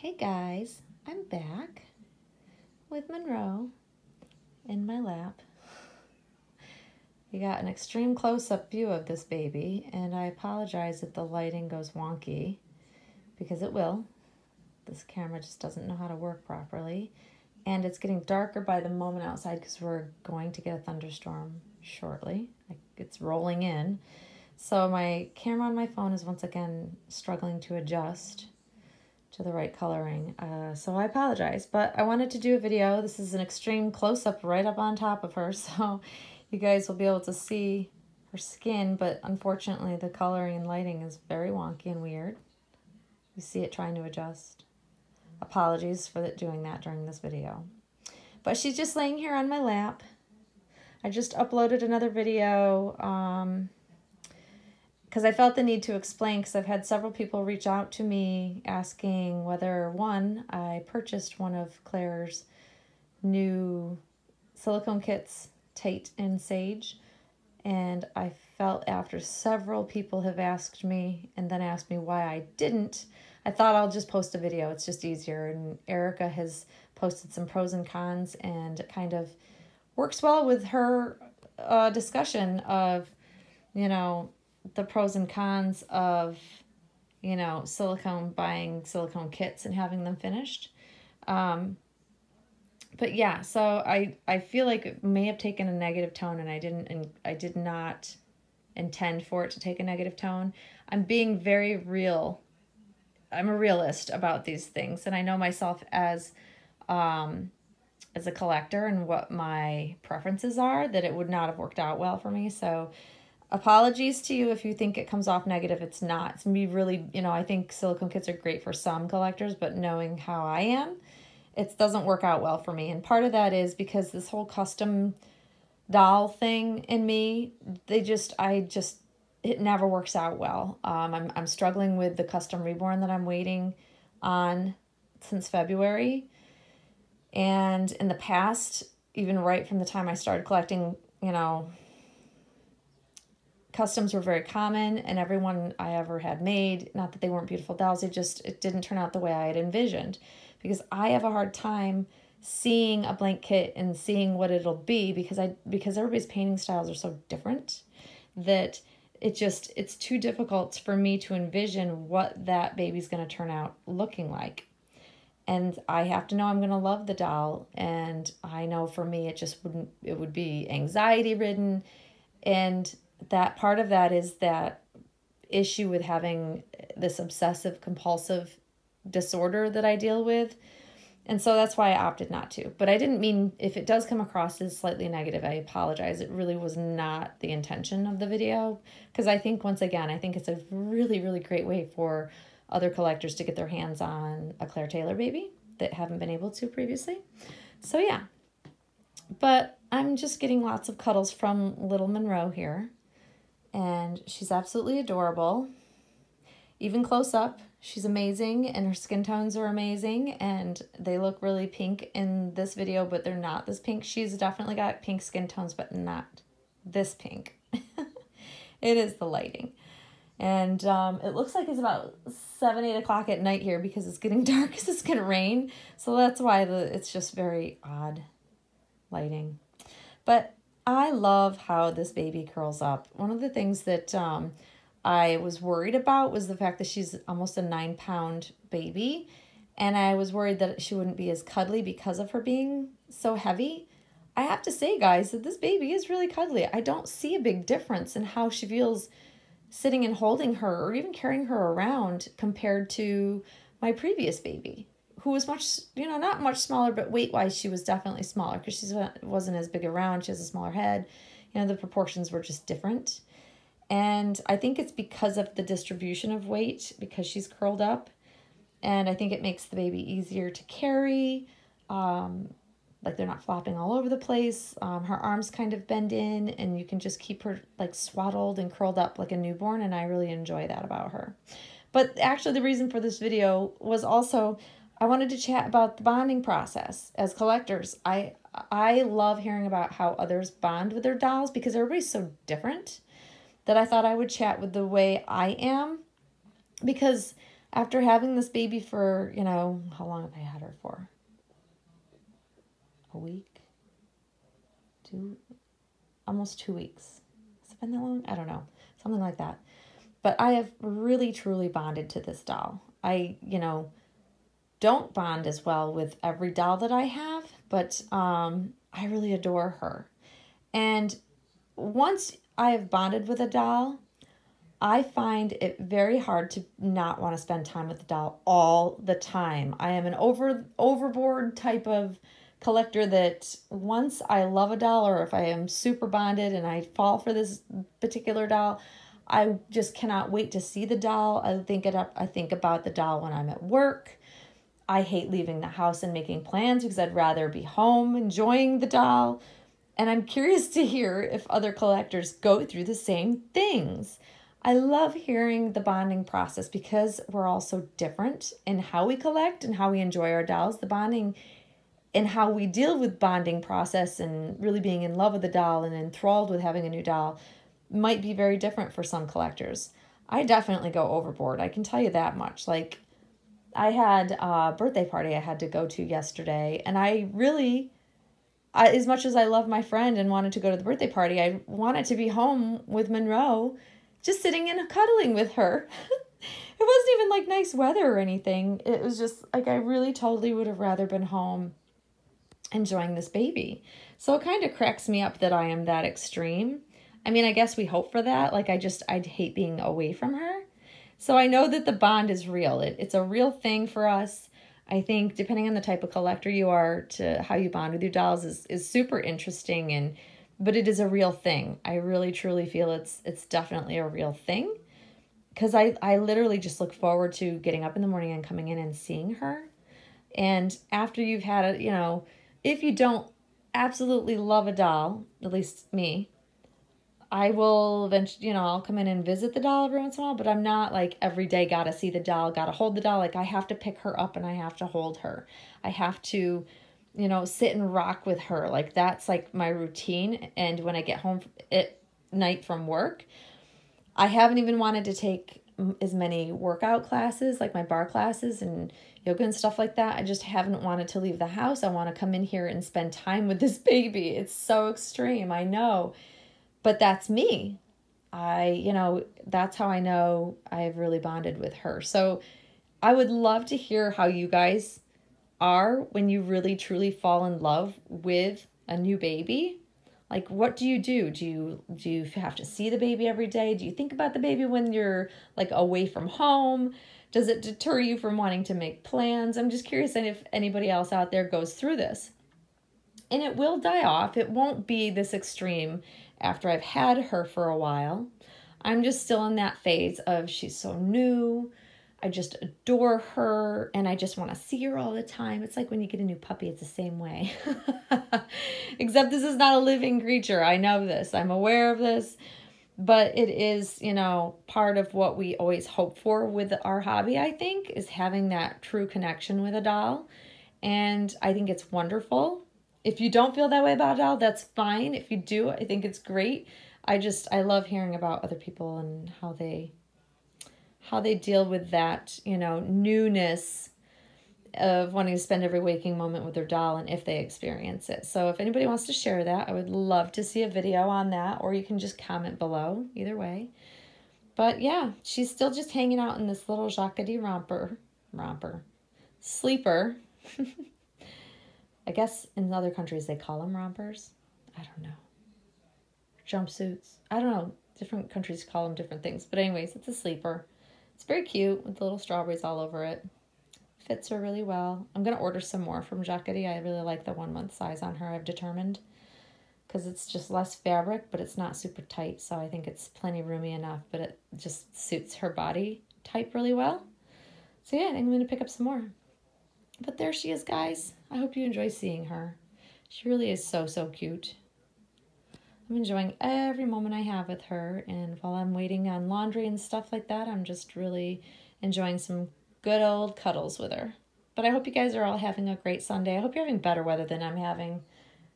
Hey guys, I'm back with Monroe in my lap. You got an extreme close-up view of this baby, and I apologize if the lighting goes wonky, because it will. This camera just doesn't know how to work properly, and it's getting darker by the moment outside because we're going to get a thunderstorm shortly. It's rolling in. So my camera on my phone is once again struggling to adjust to the right coloring. So I apologize, but I wanted to do a video. This is an extreme close-up right up on top of her, so you guys will be able to see her skin, but unfortunately the coloring and lighting is very wonky and weird. You see it trying to adjust. Apologies for doing that during this video. But she's just laying here on my lap. I just uploaded another video because I felt the need to explain, because I've had several people reach out to me asking whether, one, I purchased one of Claire's new silicone kits, Tate and Sage, and I felt after several people have asked me and then asked me why I didn't, I thought I'll just post a video. It's just easier, and Erica has posted some pros and cons, and it kind of works well with her discussion of, the pros and cons of, buying silicone kits and having them finished. But yeah, so I feel like it may have taken a negative tone, and I did not intend for it to take a negative tone. I'm being very real. I'm a realist about these things, and I know myself as a collector and what my preferences are, that it would not have worked out well for me. So apologies to you if you think it comes off negative. It's not. It's me really, I think silicone kits are great for some collectors, but knowing how I am, it doesn't work out well for me. And part of that is because this whole custom doll thing in me, it never works out well. I'm struggling with the custom reborn that I'm waiting on since February. And in the past, even right from the time I started collecting, customs were very common, and everyone I ever had made, not that they weren't beautiful dolls, it didn't turn out the way I had envisioned, because I have a hard time seeing a blank kit and seeing what it'll be, because everybody's painting styles are so different that it's too difficult for me to envision what that baby's going to turn out looking like. And I have to know I'm going to love the doll, and I know for me it would be anxiety ridden, and that part of that is that issue with having this obsessive compulsive disorder that I deal with. And so that's why I opted not to. But I didn't mean, if it does come across as slightly negative, I apologize. It really was not the intention of the video, because I think, once again, it's a really, really great way for other collectors to get their hands on a Claire Taylor baby that haven't been able to previously. So yeah, but I'm just getting lots of cuddles from little Monroe here. And she's absolutely adorable. Even close up, she's amazing, and her skin tones are amazing, and they look really pink in this video, but they're not this pink. She's definitely got pink skin tones, but not this pink. It is the lighting. And it looks like it's about 7, 8 o'clock at night here, because it's getting dark because it's going to rain. So that's why it's just very odd lighting. But I love how this baby curls up. One of the things that I was worried about was the fact that she's almost a 9-pound baby. And I was worried that she wouldn't be as cuddly because of her being so heavy. I have to say, guys, that this baby is really cuddly. I don't see a big difference in how she feels sitting and holding her, or even carrying her around, compared to my previous baby, who was much, not much smaller, but weight-wise, she was definitely smaller, because she wasn't as big around. She has a smaller head. The proportions were just different. And I think it's because of the distribution of weight, because she's curled up. And I think it makes the baby easier to carry. Like, they're not flopping all over the place. Her arms kind of bend in, and you can just keep her like swaddled and curled up like a newborn. And I really enjoy that about her. But actually, the reason for this video was also, I wanted to chat about the bonding process as collectors. I love hearing about how others bond with their dolls, because everybody's so different, that I thought I would chat with the way I am, because After having this baby for, how long have I had her for? A week? Almost 2 weeks. Has it been that long? I don't know. Something like that. But I have really, truly bonded to this doll. I, don't bond as well with every doll that I have, but I really adore her. And once I have bonded with a doll, I find it very hard to not want to spend time with the doll all the time. I am an overboard type of collector that once I love a doll, or if I am super bonded and I fall for this particular doll, I just cannot wait to see the doll. I think about the doll when I'm at work. I hate leaving the house and making plans because I'd rather be home enjoying the doll. And I'm curious to hear if other collectors go through the same things. I love hearing the bonding process because we're all so different in how we collect and how we enjoy our dolls. The bonding and how we deal with bonding process and really being in love with the doll and enthralled with having a new doll might be very different for some collectors. I definitely go overboard. I can tell you that much. Like, I had a birthday party I had to go to yesterday, and as much as I love my friend and wanted to go to the birthday party, I wanted to be home with Monroe, just sitting and cuddling with her. It wasn't even like nice weather or anything. It was just like I really totally would have rather been home enjoying this baby. So it kind of cracks me up that I am that extreme. I mean, I guess we hope for that. Like, I'd hate being away from her. So I know that the bond is real. It's a real thing for us. I think depending on the type of collector you are, to how you bond with your dolls is super interesting, but it is a real thing. I really truly feel it's definitely a real thing, because I literally just look forward to getting up in the morning and coming in and seeing her. And after you've had if you don't absolutely love a doll, at least me, I will eventually, I'll come in and visit the doll every once in a while, but I'm not like every day gotta see the doll, gotta hold the doll. Like, I have to pick her up and I have to hold her. I have to, sit and rock with her. Like, that's like my routine. And when I get home at night from work, I haven't even wanted to take as many workout classes, like my bar classes and yoga and stuff like that. I just haven't wanted to leave the house. I want to come in here and spend time with this baby. It's so extreme, I know. But that's me. That's how I know I've really bonded with her. So I would love to hear how you guys are when you really truly fall in love with a new baby. Like, what do you do? Do you have to see the baby every day? Do you think about the baby when you're like away from home? Does it deter you from wanting to make plans? I'm just curious if anybody else out there goes through this. And it will die off. It won't be this extreme after I've had her for a while. I'm just still in that phase of she's so new. I just adore her and I just want to see her all the time. It's like when you get a new puppy, it's the same way. Except this is not a living creature. I know this. I'm aware of this. But it is, part of what we always hope for with our hobby, I think, is having that true connection with a doll. And I think it's wonderful. If you don't feel that way about a doll, that's fine. If you do, I think it's great. I love hearing about other people and how they deal with that, newness of wanting to spend every waking moment with their doll and if they experience it. So if anybody wants to share that, I would love to see a video on that, or you can just comment below, either way. But yeah, she's still just hanging out in this little Jacquardie sleeper. I guess in other countries they call them rompers. I don't know. Jumpsuits. I don't know. Different countries call them different things. But anyways, it's a sleeper. It's very cute with the little strawberries all over it. Fits her really well. I'm going to order some more from Jacquardie. I really like the 1 month size on her, I've determined. Because it's just less fabric, but it's not super tight. So I think it's plenty roomy enough, but it just suits her body type really well. So yeah, I think I'm going to pick up some more. But there she is, guys. I hope you enjoy seeing her. She really is so, so cute. I'm enjoying every moment I have with her. And while I'm waiting on laundry and stuff like that, I'm just really enjoying some good old cuddles with her. But I hope you guys are all having a great Sunday. I hope you're having better weather than I'm having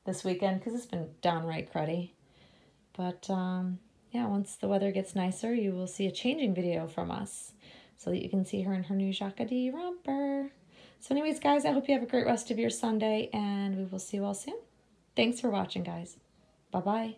this weekend, because it's been downright cruddy. But yeah, once the weather gets nicer, you will see a changing video from us. so that you can see her in her new Jacquardie romper. So anyways, guys, I hope you have a great rest of your Sunday, and we will see you all soon. Thanks for watching, guys. Bye-bye.